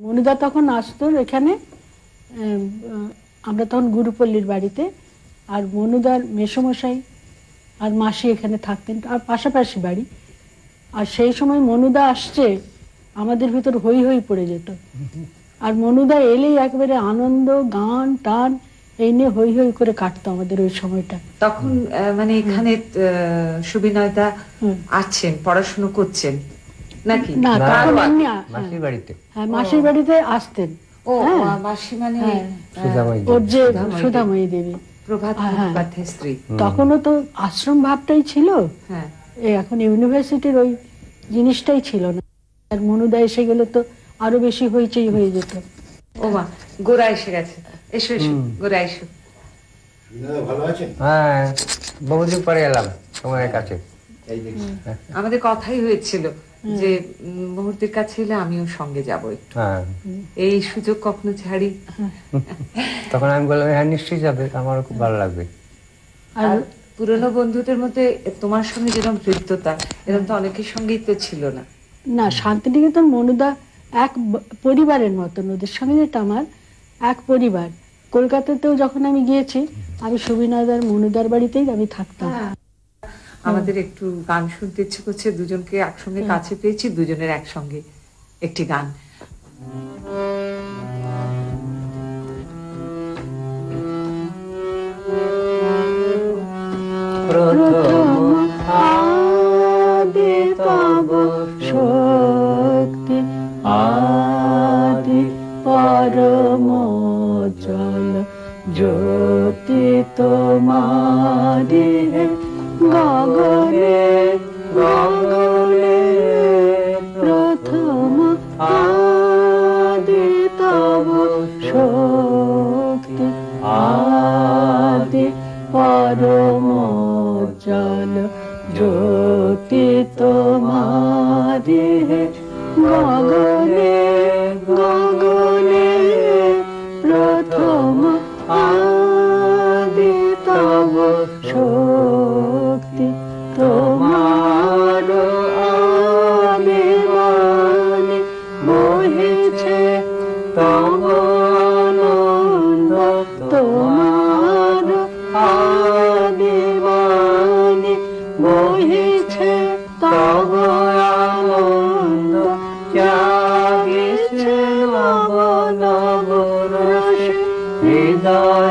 মনুদা তখন আসতো এখানে, আমরা তখন গুরুপল্লীর বাড়িতে, আর মনুদার মেসোমশাই আর মাসি এখানে থাকতেন, আর পাশাপাশি বাড়ি। আর সেই সময় মনুদা আসছে, আমাদের ভিতর হই হই পড়ে যেত। আর মনুদা এলেই একবারে আনন্দ, গান টান এই নিয়ে হই হই করে কাটতো আমাদের ওই সময়টা। তখন মানে এখানে সুবিনয়দা আছেন, পড়াশুনো করছেন নাকি? না, তখন এমনি মাসির বাড়িতে। হ্যাঁ, মাসির বাড়িতে আসতেন। ও মাসি মানে ওর যে সুধাময়ী দেবী, প্রভাত মুখোপাধ্যায়ের স্ত্রী। তখনও তো আশ্রম ভাবটাই ছিল, এখন ইউনিভার্সিটির ওই জিনিসটাই ছিল না। আর মনুদা এসে গেলে তো আরো বেশি হইচই হয়ে যেত। ও মা, গোরা এসে গেছে, এসো এসো গোরা এসো। ভালো আছেন? হ্যাঁ, বহুদিন পরে এলাম তোমার কাছে। আমাদের কথাই হয়েছিল যে মুহূর্তের কাছে এলে আমিও সঙ্গে যাব একটু, এই সুযোগ কখনো ছাড়ি। তখন আমি বললাম হ্যাঁ নিশ্চয়ই যাবে, আমারও খুব ভালো লাগবে। আর পুরনো বন্ধুদের মধ্যে তোমার সঙ্গে যেরকম হৃদ্যতা, এরকম তো অনেকের সঙ্গেই তো ছিল না। না, শান্তিনিকেতন মনুদা এক পরিবারের মতন, ওদের সঙ্গে যেটা আমার এক পরিবার। কলকাতাতেও যখন আমি গিয়েছি, আমি সুবিনয়দার মনুদার বাড়িতেই আমি থাকতাম। আমাদের একটু গান শুনতে ইচ্ছে করছে, দুজনকে একসঙ্গে কাছে পেয়েছি, দুজনের একসঙ্গে একটি গান। আদি তব শক্তি, আদি পরম জল জ্যোতি তোমারি, গগনে গগনে প্রথম আদি তব শক্তি, আদি পরম জল জ্যোতি তোমারি, গগনে গগনে প্রথম আদি তব শক্তি, তোমার আবির্ভাবে বহিছে তব আনন্দ, তোমার আবির্ভাবে বহিছে তব আনন্দ, জাগিছে নব নব রস হৃদয়